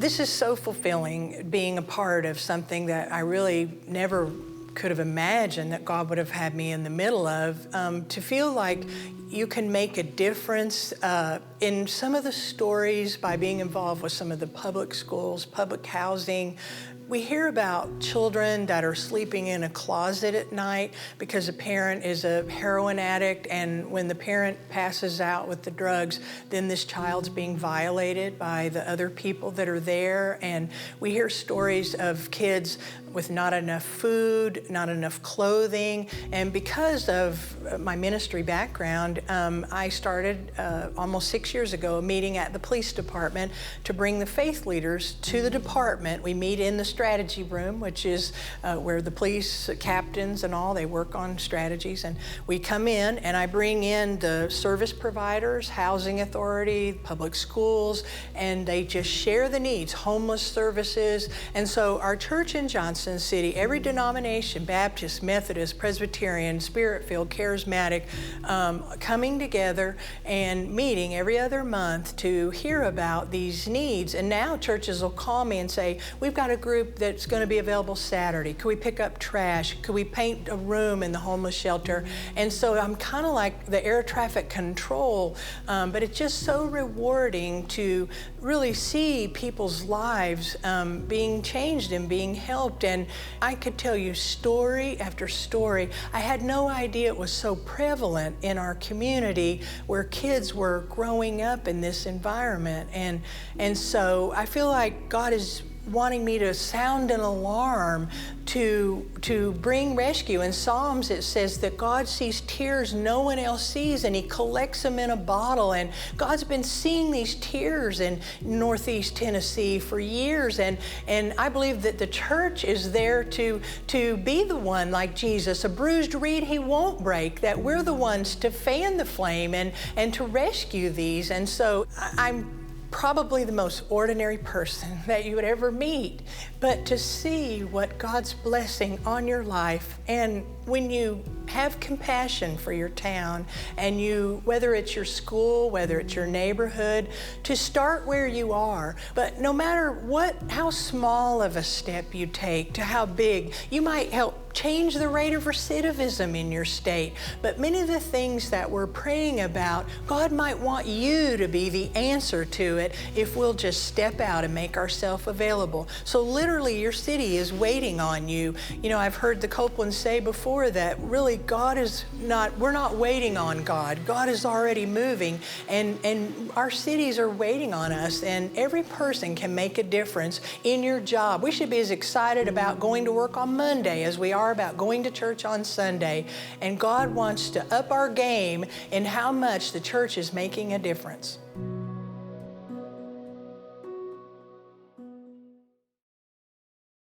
This is so fulfilling, being a part of something that I really never could have imagined that God would have had me in the middle of, to feel like you can make a difference in some of the stories by being involved with some of the public schools, public housing. We hear about children that are sleeping in a closet at night because a parent is a heroin addict, and when the parent passes out with the drugs, then this child's being violated by the other people that are there. And we hear stories of kids with not enough food, not enough clothing. And because of my ministry background, I started almost 6 years ago a meeting at the police department to bring the faith leaders to the department. We meet in the strategy room, which is where the police captains and all, they work on strategies. And we come in and I bring in the service providers, housing authority, public schools, and they just share the needs, homeless services. And so our church in Johnson City, every denomination, Baptist, Methodist, Presbyterian, Spirit-filled, Charismatic, coming together and meeting every other month to hear about these needs. And now churches will call me and say, we've got a group that's going to be available Saturday. Could we pick up trash? Could we paint a room in the homeless shelter? And so I'm kind of like the air traffic control, but it's just so rewarding to really see people's lives being changed and being helped. And I could tell you story after story. I had no idea it was so prevalent in our community where kids were growing up in this environment. And so I feel like God is wanting me to sound an alarm to bring rescue. In Psalms it says that God sees tears no one else sees, and he collects them in a bottle. And God's been seeing these tears in Northeast Tennessee for years, and I believe that the church is there to be the one, like Jesus, a bruised reed he won't break, that we're the ones to fan the flame and to rescue these. And so I'm probably the most ordinary person that you would ever meet, but to see what God's blessing on your life, and when you have compassion for your town, and you, whether it's your school, whether it's your neighborhood, to start where you are. But no matter how small of a step you take to how big, you might help change the rate of recidivism in your state. But many of the things that we're praying about, God might want you to be the answer to it if we'll just step out and make ourselves available. So literally your city is waiting on you. You know, I've heard the Copelands say before that really we're not waiting on God. God is already moving, and our cities are waiting on us, and every person can make a difference in your job. We should be as excited about going to work on Monday as we are about going to church on Sunday. And God wants to up our game in how much the church is making a difference.